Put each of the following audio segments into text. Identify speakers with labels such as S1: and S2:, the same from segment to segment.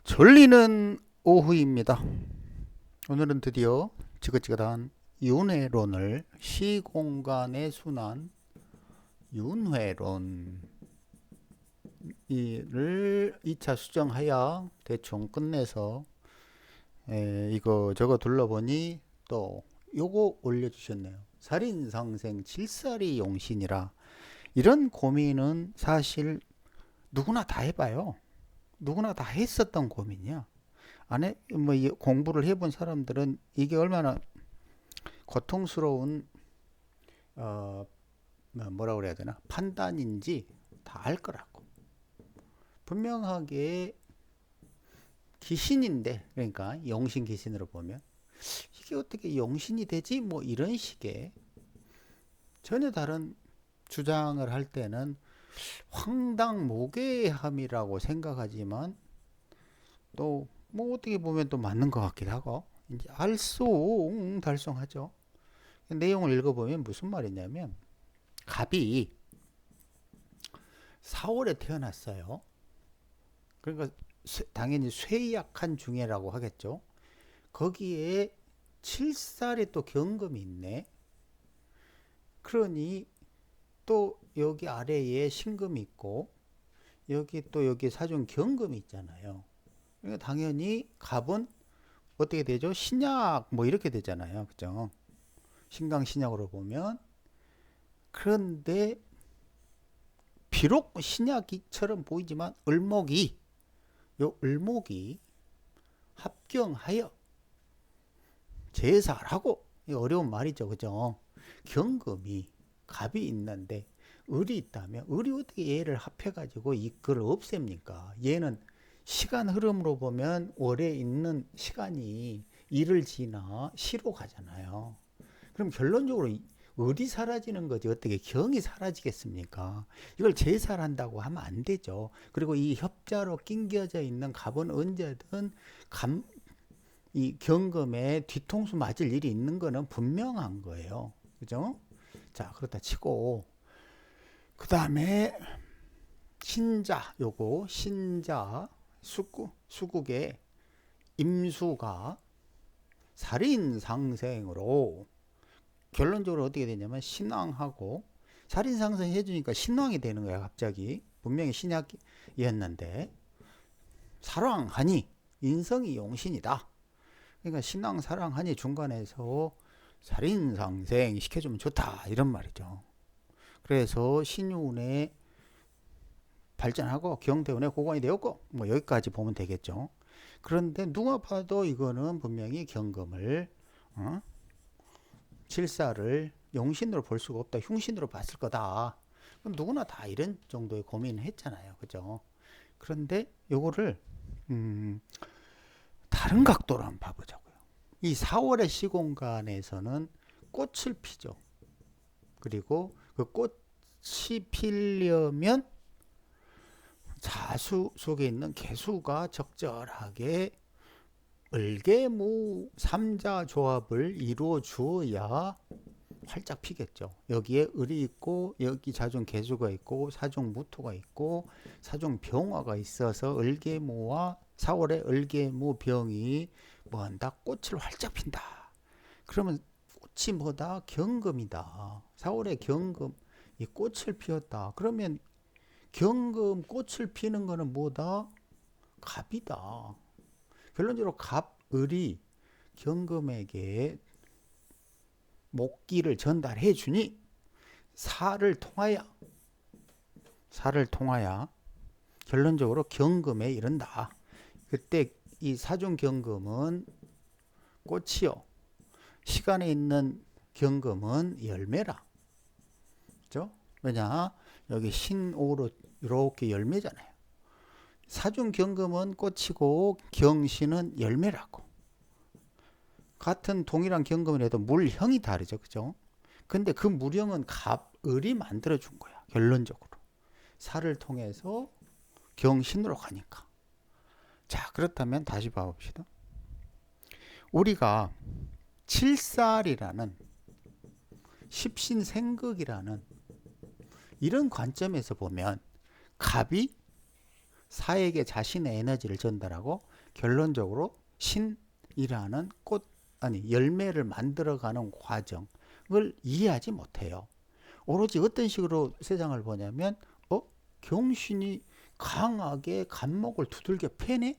S1: 졸리는 오후입니다. 오늘은 드디어 지긋지긋한 윤회론을 시공간의 순환 윤회론 이를 2차 수정하여 대충 끝내서 이거 저거 둘러보니 또 요거 올려주셨네요. 살인상생 칠살이 용신이라. 이런 고민은 사실 누구나 다 해봐요. 누구나 다 했었던 고민이야. 안에 뭐 공부를 해본 사람들은 이게 얼마나 고통스러운 뭐라 그래야 되나 판단인지 다 알 거라고. 분명하게 귀신인데, 그러니까 영신 귀신으로 보면 이게 어떻게 영신이 되지? 뭐 이런 식의 전혀 다른 주장을 할 때는 황당무계함이라고 생각하지만 또 뭐 어떻게 보면 또 맞는 것 같기도 하고 이제 알쏭달쏭하죠. 내용을 읽어보면 무슨 말이냐면 갑이 4월에 태어났어요. 그러니까 당연히 쇠약한 중해라고 하겠죠. 거기에 7살에 또 경금이 있네. 그러니 또 여기 아래에 신금이 있고 여기 또 여기 사중 경금이 있잖아요. 그러니까 당연히 갑은 어떻게 되죠? 신약 뭐 이렇게 되잖아요. 그죠? 신강 신약으로 보면. 그런데 비록 신약처럼 보이지만 을목이 합경하여 제사라고, 어려운 말이죠. 그죠? 경금이 갑이 있는데 을이 있다면 을이 어떻게 얘를 합해가지고 이걸 없앱니까? 얘는 시간 흐름으로 보면 월에 있는 시간이 일을 지나 시로 가잖아요. 그럼 결론적으로 을이 사라지는 거지 어떻게 경이 사라지겠습니까? 이걸 제살한다고 하면 안 되죠. 그리고 이 협자로 낑겨져 있는 갑은 언제든 이 경금에 뒤통수 맞을 일이 있는 거는 분명한 거예요. 그죠? 자, 그렇다 치고 그 다음에 신자 수국의 임수가 살인상생으로 결론적으로 어떻게 되냐면 신왕하고 살인상생 해주니까 신왕이 되는 거야. 갑자기 분명히 신약이었는데 사랑하니 인성이 용신이다. 그러니까 신왕 사랑하니 중간에서 살인상생 시켜주면 좋다 이런 말이죠. 그래서 신윤에 발전하고 경대운에 고관이 되었고 뭐 여기까지 보면 되겠죠. 그런데 누가 봐도 이거는 분명히 경금을 칠사를 용신으로 볼 수가 없다. 흉신으로 봤을 거다. 누구나 다 이런 정도의 고민을 했잖아요. 그죠? 그런데 요거를 다른 각도로 한번 봐보자고요. 이 4월의 시공간에서는 꽃을 피죠. 그리고 그 꽃이 피려면 자수 속에 있는 개수가 적절하게 을개무 삼자 조합을 이루어 주어야 활짝 피겠죠. 여기에 을이 있고 여기 자중 개수가 있고 사중 무토가 있고 사중 병화가 있어서 을개무와 4월에 을개무 병이 뭐한다? 꽃을 활짝 핀다. 그러면 꽃이 뭐다? 경금이다. 4월에 경금 이 꽃을 피웠다. 그러면 경금 꽃을 피는 거는 뭐다? 갑이다. 결론적으로 갑을이 경금에게 목기를 전달해 주니 사를 통하여 결론적으로 경금에 이른다. 그때 이 사중 경금은 꽃이요. 시간에 있는 경금은 열매라. 그죠? 왜냐? 여기 신오로 이렇게 열매잖아요. 사중 경금은 꽃이고 경신은 열매라고. 같은 동일한 경금을 해도 물형이 다르죠. 그죠? 근데 그 물형은 갑을이 만들어준 거야. 결론적으로. 사를 통해서 경신으로 가니까. 자, 그렇다면 다시 봐봅시다. 우리가 칠살이라는 십신생극이라는 이런 관점에서 보면 갑이 사에게 자신의 에너지를 전달하고 결론적으로 신이라는 열매를 만들어가는 과정을 이해하지 못해요. 오로지 어떤 식으로 세상을 보냐면 경신이 강하게 간목을 두들겨 패네?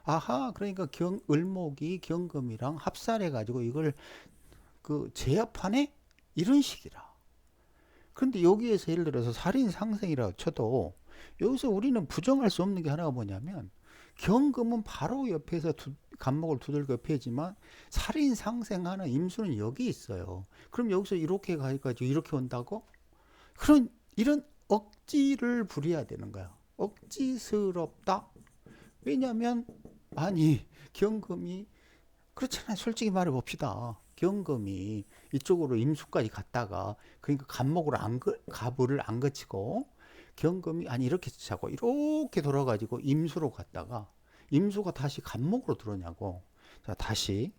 S1: 아하, 그러니까 을목이 경금이랑 합살해 가지고 이걸 제압하네? 이런 식이라. 그런데 여기에서 예를 들어서 살인 상생이라고 쳐도 여기서 우리는 부정할 수 없는 게 하나가 뭐냐면 경금은 바로 옆에서 간목을 두들겨 패지만 살인 상생하는 임수는 여기 있어요. 그럼 여기서 이렇게 가가지고 이렇게 온다고? 그런 이런 억지를 부려야 되는 거야. 억지스럽다. 왜냐하면 아니 경금이 그렇잖아요. 솔직히 말해 봅시다. 경금이 이쪽으로 임수까지 갔다가 그러니까 갑을 안 거치고 경금이 아니 이렇게 자고 이렇게 돌아가지고 임수로 갔다가 임수가 다시 갑목으로 들어오냐고. 자, 다시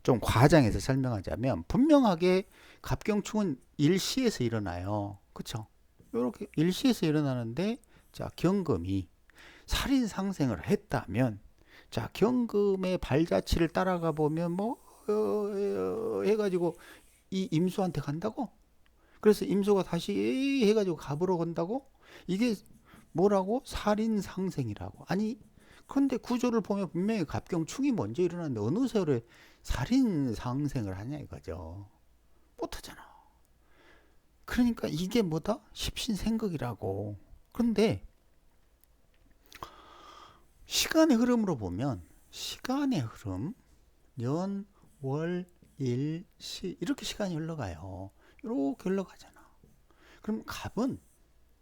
S1: 좀 과장해서 설명하자면 분명하게 갑경충은 일시에서 일어나요. 그렇죠? 이렇게 일시에서 일어나는데 자, 경금이 살인 상생을 했다면 자, 경금의 발자취를 따라가 보면 해가지고 이 임수한테 간다고? 그래서 임수가 다시 해가지고 갑으로 간다고? 이게 뭐라고? 살인 상생이라고. 아니, 근데 구조를 보면 분명히 갑경충이 먼저 일어났는데 어느 세월에 살인 상생을 하냐 이거죠. 못하잖아. 그러니까 이게 뭐다? 십신생극이라고. 그런데 시간의 흐름으로 보면 시간의 흐름 년, 월, 일, 시 이렇게 시간이 흘러가요. 이렇게 흘러가잖아. 그럼 갑은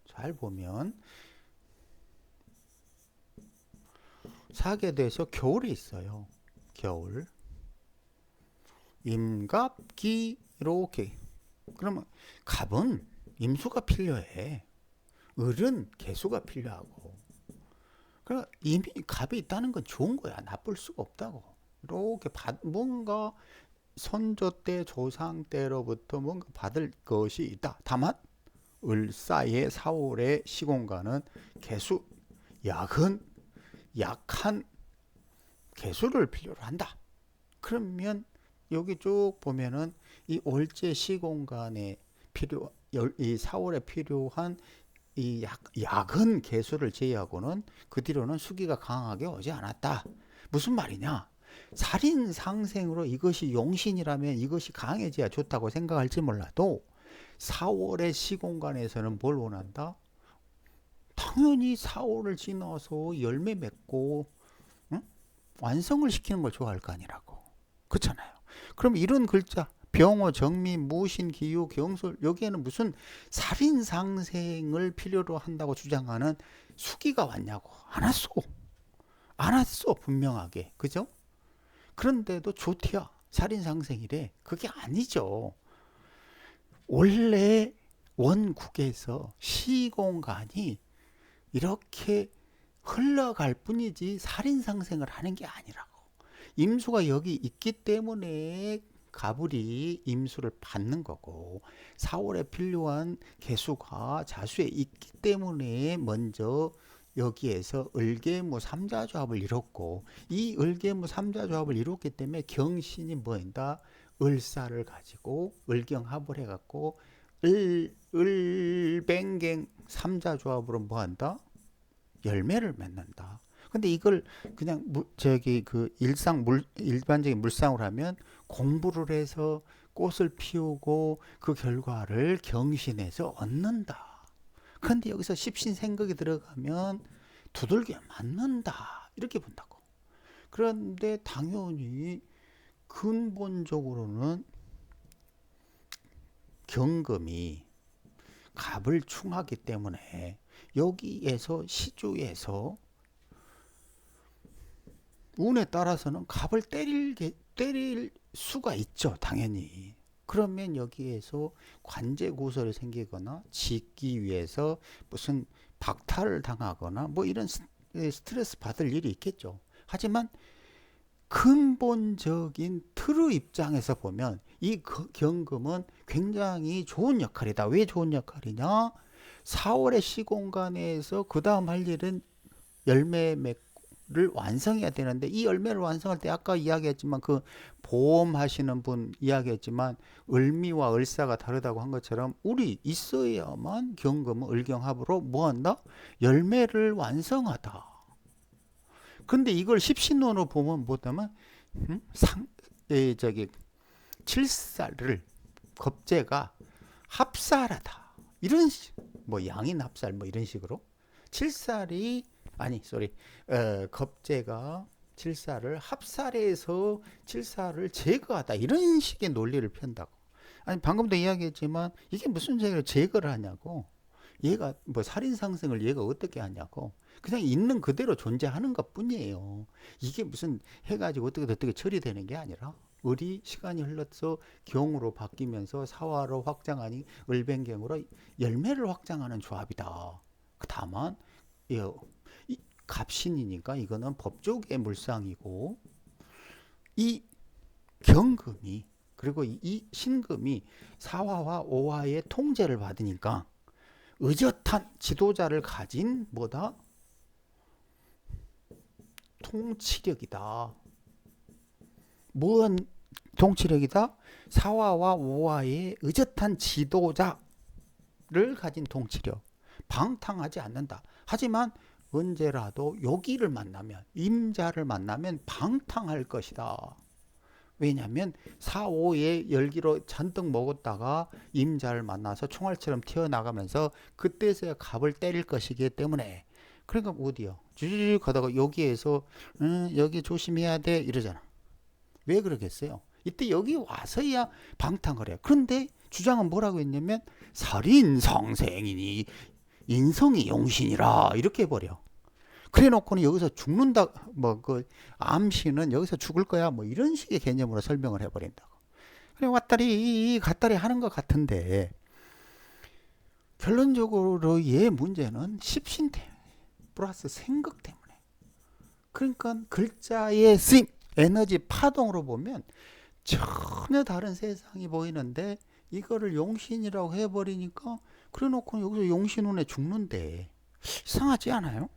S1: 잘 보면 사계도에서 겨울에 있어요. 겨울. 임갑기 이렇게. 그러면 갑은 임수가 필요해. 을은 개수가 필요하고. 그러니까 이미 갑이 있다는 건 좋은 거야. 나쁠 수가 없다고. 이렇게 뭔가 선조 때 조상 때로부터 뭔가 받을 것이 있다. 다만 을사의 4월의 시공간은 개수 약한 개수를 필요로 한다. 그러면 여기 쭉 보면은 이 올제 시공간에 이 4월에 필요한 이 약은 개수를 제외하고는 그 뒤로는 수기가 강하게 오지 않았다. 무슨 말이냐? 살인 상생으로 이것이 용신이라면 이것이 강해져야 좋다고 생각할지 몰라도 4월의 시공간에서는 뭘 원한다? 당연히 4월을 지나서 열매 맺고 완성을 시키는 걸 좋아할 거 아니라고. 그렇잖아요. 그럼 이런 글자 병호, 정미, 무신, 기유, 경술 여기에는 무슨 살인 상생을 필요로 한다고 주장하는 수기가 왔냐고. 안 왔어 분명하게. 그죠? 그런데도 조티야 살인 상생이래. 그게 아니죠. 원래 원국에서 시공간이 이렇게 흘러갈 뿐이지 살인 상생을 하는 게 아니라고. 임수가 여기 있기 때문에 가불이 임수를 받는 거고 4월에 필요한 개수가 자수에 있기 때문에 먼저 여기에서 을계무 삼자조합을 이뤘고 이 을계무 삼자조합을 이뤘기 때문에 경신이 뭐인다? 을사를 가지고 을경합을 해갖고 을뱅갱 삼자조합으로 뭐한다? 열매를 맺는다. 근데 이걸 그냥 일반적인 물상으로 하면 공부를 해서 꽃을 피우고 그 결과를 경신해서 얻는다. 그런데 여기서 십신생극이 들어가면 두들겨 맞는다. 이렇게 본다고. 그런데 당연히 근본적으로는 경금이 갑을 충하기 때문에 여기에서 시주에서 운에 따라서는 갑을 때릴 수가 있죠. 당연히. 그러면 여기에서 관제구설이 생기거나 짓기 위해서 무슨 박탈을 당하거나 뭐 이런 스트레스 받을 일이 있겠죠. 하지만 근본적인 틀의 입장에서 보면 이 경금은 굉장히 좋은 역할이다. 왜 좋은 역할이냐? 4월의 시공간에서 그 다음 할 일은 열매 맺를 완성해야 되는데 이 열매를 완성할 때 아까 이야기했지만 그 보험 하시는 분 이야기했지만 을미와 을사가 다르다고 한 것처럼 울이 있어야만 경금은 을경합으로 뭐한다? 열매를 완성하다. 근데 이걸 십신론으로 보면 뭐냐면 저기 칠살을 겁재가 합살하다. 이런 뭐 양인 합살 뭐 이런 식으로 칠살이 아니 쏘리 겁재가 칠살을 합살해서 칠살을 제거하다 이런 식의 논리를 편다고. 아니 방금도 이야기했지만 이게 무슨 제거를 하냐고. 얘가 뭐 살인 상승을 얘가 어떻게 하냐고. 그냥 있는 그대로 존재하는 것 뿐이에요. 이게 무슨 해가지고 어떻게 처리되는 게 아니라 을이 시간이 흘러서 경으로 바뀌면서 사화로 확장하니 을변경으로 열매를 확장하는 조합이다. 다만 이 갑신이니까 이거는 법조계 물상이고 이 경금이 그리고 이 신금이 사화와 오화의 통제를 받으니까 의젓한 지도자를 가진 뭐다? 통치력이다. 무언 통치력이다? 사화와 오화의 의젓한 지도자를 가진 통치력. 방탕하지 않는다. 하지만 언제라도 요기를 만나면 임자를 만나면 방탕할 것이다. 왜냐하면 사오의 열기로 잔뜩 먹었다가 임자를 만나서 총알처럼 튀어나가면서 그때서야 갑을 때릴 것이기 때문에 그러니까 어디요? 쭉 가다가 여기에서 여기 조심해야 돼 이러잖아. 왜 그러겠어요? 이때 여기 와서야 방탕을 해요. 그런데 주장은 뭐라고 했냐면 살인성생이니 인성이 용신이라 이렇게 해버려. 그래 놓고는 여기서 죽는다 뭐 그 암시는 여기서 죽을 거야 뭐 이런 식의 개념으로 설명을 해버린다고. 그래 왔다리 갔다리 하는 것 같은데 결론적으로 얘 문제는 십신 플러스 생각 때문에. 그러니까 글자의 쓰임 에너지 파동으로 보면 전혀 다른 세상이 보이는데 이거를 용신이라고 해버리니까 그래 놓고 여기서 용신운에 죽는데 이상하지 않아요?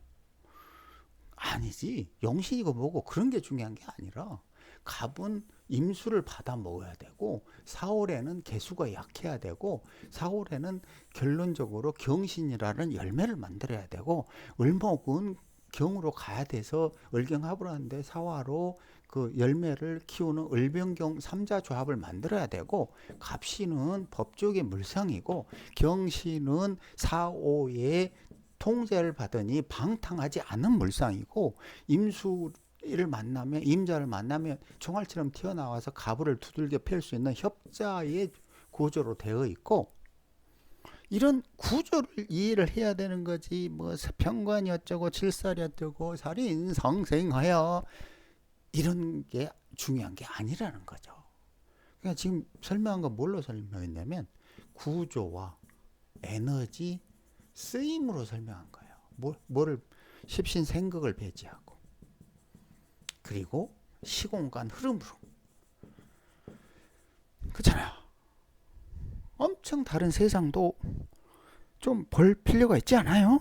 S1: 아니지. 용신이고 뭐고 그런 게 중요한 게 아니라 갑은 임수를 받아 먹어야 되고 사월에는 개수가 약해야 되고 사월에는 결론적으로 경신이라는 열매를 만들어야 되고 을목은 경으로 가야 돼서 을경합을 하는데 사화로 그 열매를 키우는 을병경 삼자 조합을 만들어야 되고 갑신은 법조계 물상이고 경신은 사오의 통제를 받으니 방탕하지 않은 물상이고 임수를 만나면 임자를 만나면 총알처럼 튀어나와서 가부를 두들겨 팰 수 있는 협자의 구조로 되어 있고 이런 구조를 이해를 해야 되는 거지. 뭐 편관이 어쩌고 칠살이 어쩌고 살인 성생하여 이런 게 중요한 게 아니라는 거죠. 그러니까 지금 설명한 건 뭘로 설명했냐면 구조와 에너지 쓰임으로 설명한 거예요. 뭐를 십신생극을 배제하고 그리고 시공간 흐름으로. 그렇잖아요. 엄청 다른 세상도 좀 볼 필요가 있지 않아요?